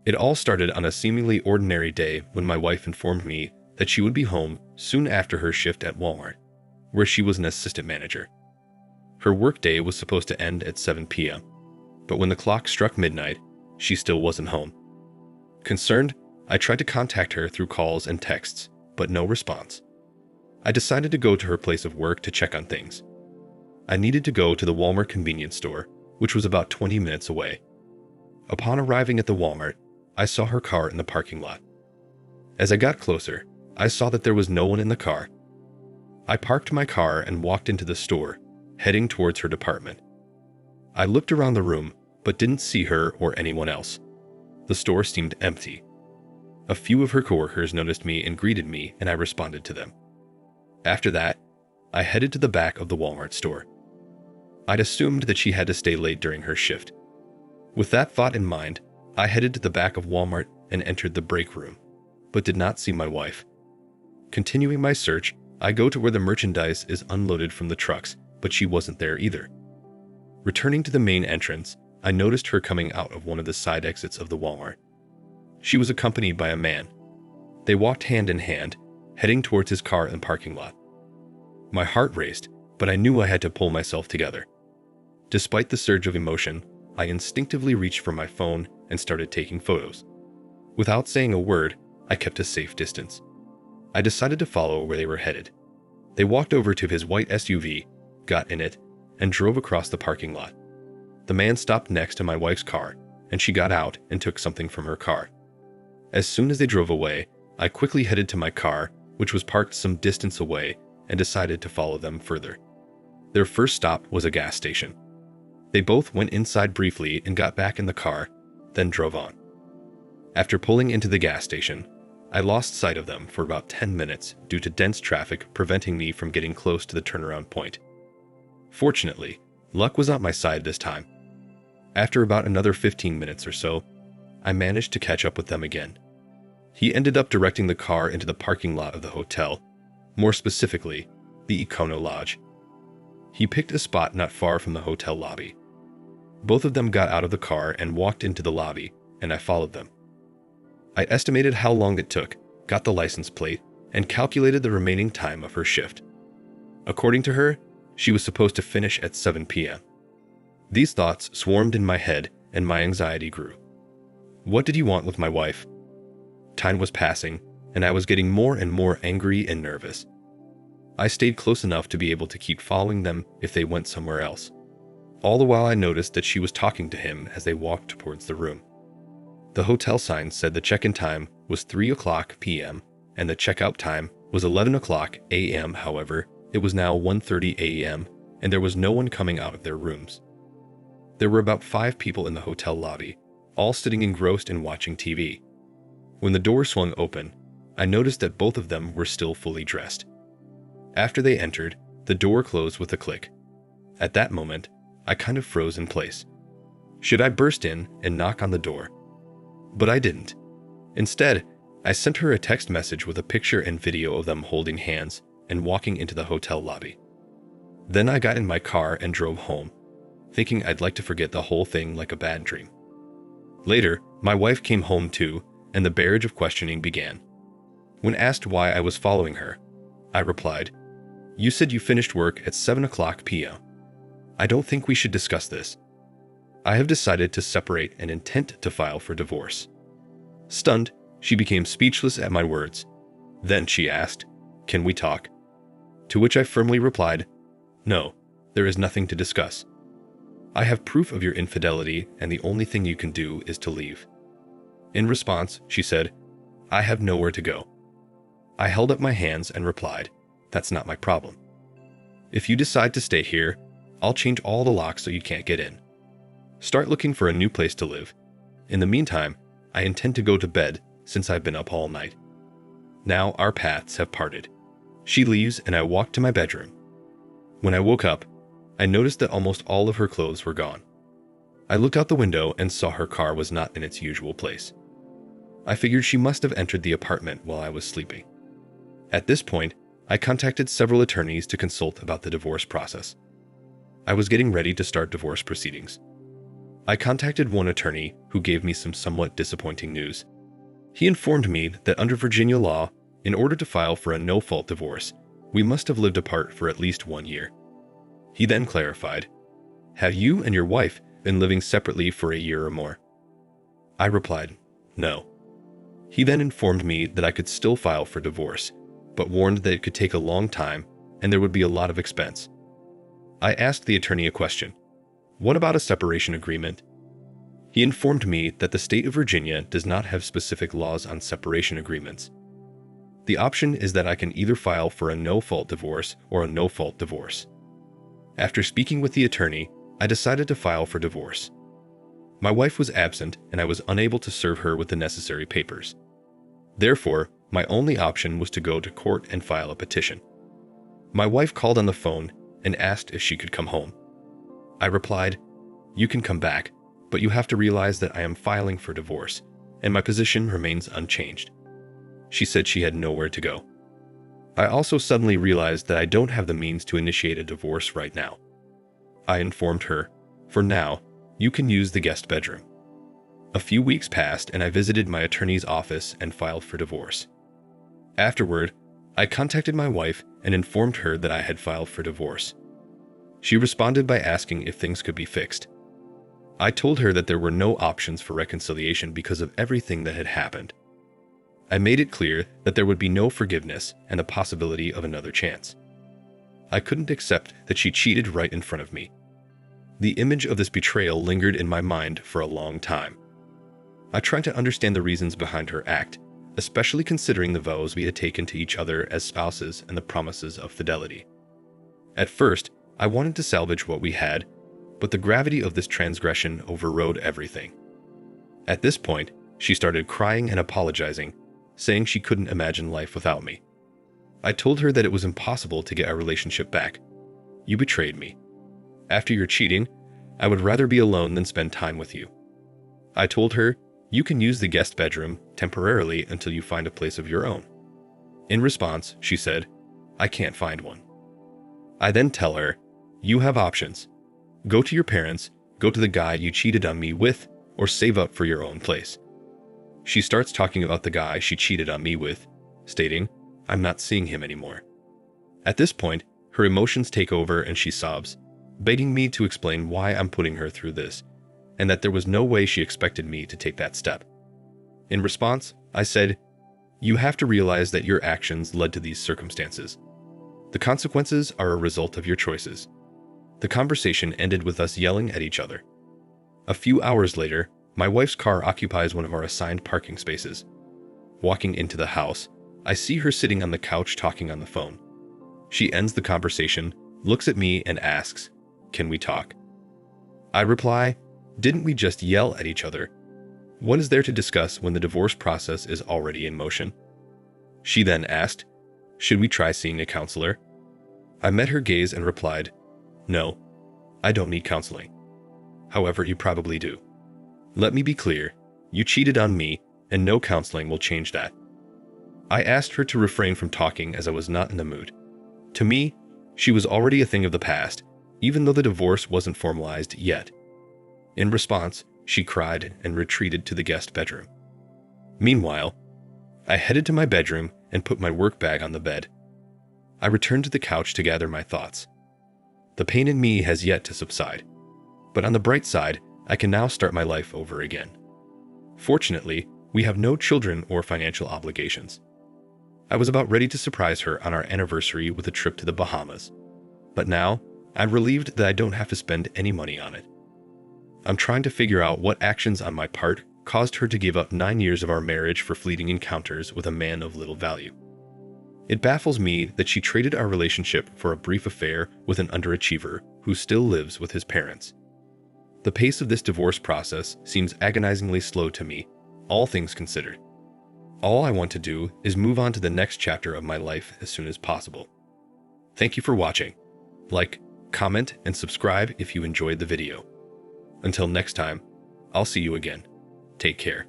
It all started on a seemingly ordinary day when my wife informed me that she would be home soon after her shift at Walmart, where she was an assistant manager. Her workday was supposed to end at 7 p.m., but when the clock struck midnight, she still wasn't home. Concerned, I tried to contact her through calls and texts, but no response. I decided to go to her place of work to check on things. I needed to go to the Walmart convenience store, which was about 20 minutes away. Upon arriving at the Walmart, I saw her car in the parking lot. As I got closer, I saw that there was no one in the car. I parked my car and walked into the store, heading towards her department. I looked around the room, but didn't see her or anyone else. The store seemed empty. A few of her coworkers noticed me and greeted me, and I responded to them. After that, I headed to the back of the Walmart store. I'd assumed that she had to stay late during her shift. With that thought in mind, I headed to the back of Walmart and entered the break room, but did not see my wife. Continuing my search, I go to where the merchandise is unloaded from the trucks, but she wasn't there either. Returning to the main entrance, I noticed her coming out of one of the side exits of the Walmart. She was accompanied by a man. They walked hand in hand, heading towards his car in the parking lot. My heart raced, but I knew I had to pull myself together. Despite the surge of emotion, I instinctively reached for my phone and started taking photos. Without saying a word, I kept a safe distance. I decided to follow where they were headed. They walked over to his white SUV, got in it, and drove across the parking lot. The man stopped next to my wife's car, and she got out and took something from her car. As soon as they drove away, I quickly headed to my car, which was parked some distance away, and decided to follow them further. Their first stop was a gas station. They both went inside briefly and got back in the car, then drove on. After pulling into the gas station, I lost sight of them for about 10 minutes due to dense traffic preventing me from getting close to the turnaround point. Fortunately, luck was on my side this time. After about another 15 minutes or so, I managed to catch up with them again. He ended up directing the car into the parking lot of the hotel, more specifically, the Econo Lodge. He picked a spot not far from the hotel lobby. Both of them got out of the car and walked into the lobby, and I followed them. I estimated how long it took, got the license plate, and calculated the remaining time of her shift. According to her, she was supposed to finish at 7 p.m. These thoughts swarmed in my head, and my anxiety grew. What did he want with my wife? Time was passing, and I was getting more and more angry and nervous. I stayed close enough to be able to keep following them if they went somewhere else. All the while I noticed that she was talking to him as they walked towards the room. The hotel sign said the check-in time was 3 o'clock p.m. and the checkout time was 11 o'clock a.m. However, it was now 1:30 a.m. and there was no one coming out of their rooms. There were about 5 people in the hotel lobby, all sitting engrossed in watching TV. When the door swung open, I noticed that both of them were still fully dressed. After they entered, the door closed with a click. At that moment, I kind of froze in place. Should I burst in and knock on the door? But I didn't. Instead, I sent her a text message with a picture and video of them holding hands and walking into the hotel lobby. Then I got in my car and drove home, thinking I'd like to forget the whole thing like a bad dream. Later, my wife came home too, and the barrage of questioning began. When asked why I was following her, I replied, "You said you finished work at 7 o'clock p.m. I don't think we should discuss this. I have decided to separate and intend to file for divorce." Stunned, she became speechless at my words. Then she asked, "Can we talk?" To which I firmly replied, "No, there is nothing to discuss. I have proof of your infidelity, and the only thing you can do is to leave." In response, she said, "I have nowhere to go." I held up my hands and replied, "That's not my problem. If you decide to stay here, I'll change all the locks so you can't get in. Start looking for a new place to live. In the meantime, I intend to go to bed since I've been up all night." Now our paths have parted. She leaves and I walk to my bedroom. When I woke up, I noticed that almost all of her clothes were gone. I looked out the window and saw her car was not in its usual place. I figured she must have entered the apartment while I was sleeping. At this point, I contacted several attorneys to consult about the divorce process. I was getting ready to start divorce proceedings. I contacted one attorney who gave me some somewhat disappointing news. He informed me that under Virginia law, in order to file for a no-fault divorce, we must have lived apart for at least 1 year. He then clarified, "Have you and your wife been living separately for a year or more?" I replied, "No." He then informed me that I could still file for divorce, but warned that it could take a long time and there would be a lot of expense. I asked the attorney a question. What about a separation agreement? He informed me that the state of Virginia does not have specific laws on separation agreements. The option is that I can either file for a no-fault divorce or a no-fault divorce. After speaking with the attorney, I decided to file for divorce. My wife was absent and I was unable to serve her with the necessary papers. Therefore, my only option was to go to court and file a petition. My wife called on the phone and asked if she could come home. I replied, "You can come back, but you have to realize that I am filing for divorce, and my position remains unchanged." She said she had nowhere to go. I also suddenly realized that I don't have the means to initiate a divorce right now. I informed her, "For now, you can use the guest bedroom." A few weeks passed and I visited my attorney's office and filed for divorce. Afterward, I contacted my wife and informed her that I had filed for divorce. She responded by asking if things could be fixed. I told her that there were no options for reconciliation because of everything that had happened. I made it clear that there would be no forgiveness and the possibility of another chance. I couldn't accept that she cheated right in front of me. The image of this betrayal lingered in my mind for a long time. I tried to understand the reasons behind her act, especially considering the vows we had taken to each other as spouses and the promises of fidelity. At first, I wanted to salvage what we had, but the gravity of this transgression overrode everything. At this point, she started crying and apologizing, saying she couldn't imagine life without me. I told her that it was impossible to get our relationship back. "You betrayed me. After your cheating, I would rather be alone than spend time with you." I told her, "You can use the guest bedroom temporarily until you find a place of your own." In response, she said, "I can't find one." I then tell her, "You have options. Go to your parents, go to the guy you cheated on me with, or save up for your own place." She starts talking about the guy she cheated on me with, stating, "I'm not seeing him anymore." At this point, her emotions take over and she sobs, begging me to explain why I'm putting her through this, and that there was no way she expected me to take that step. In response, I said, "You have to realize that your actions led to these circumstances. The consequences are a result of your choices." The conversation ended with us yelling at each other. A few hours later, my wife's car occupies one of our assigned parking spaces. Walking into the house, I see her sitting on the couch talking on the phone. She ends the conversation, looks at me, and asks, "Can we talk?" I reply, "Didn't we just yell at each other? What is there to discuss when the divorce process is already in motion?" She then asked, "Should we try seeing a counselor?" I met her gaze and replied, "No, I don't need counseling. However, you probably do. Let me be clear, you cheated on me, and no counseling will change that." I asked her to refrain from talking as I was not in the mood. To me, she was already a thing of the past, even though the divorce wasn't formalized yet. In response, she cried and retreated to the guest bedroom. Meanwhile, I headed to my bedroom and put my work bag on the bed. I returned to the couch to gather my thoughts. The pain in me has yet to subside, but on the bright side, I can now start my life over again. Fortunately, we have no children or financial obligations. I was about ready to surprise her on our anniversary with a trip to the Bahamas, but now I'm relieved that I don't have to spend any money on it. I'm trying to figure out what actions on my part caused her to give up 9 years of our marriage for fleeting encounters with a man of little value. It baffles me that she traded our relationship for a brief affair with an underachiever who still lives with his parents. The pace of this divorce process seems agonizingly slow to me, all things considered. All I want to do is move on to the next chapter of my life as soon as possible. Thank you for watching. Like, comment, and subscribe if you enjoyed the video. Until next time, I'll see you again. Take care.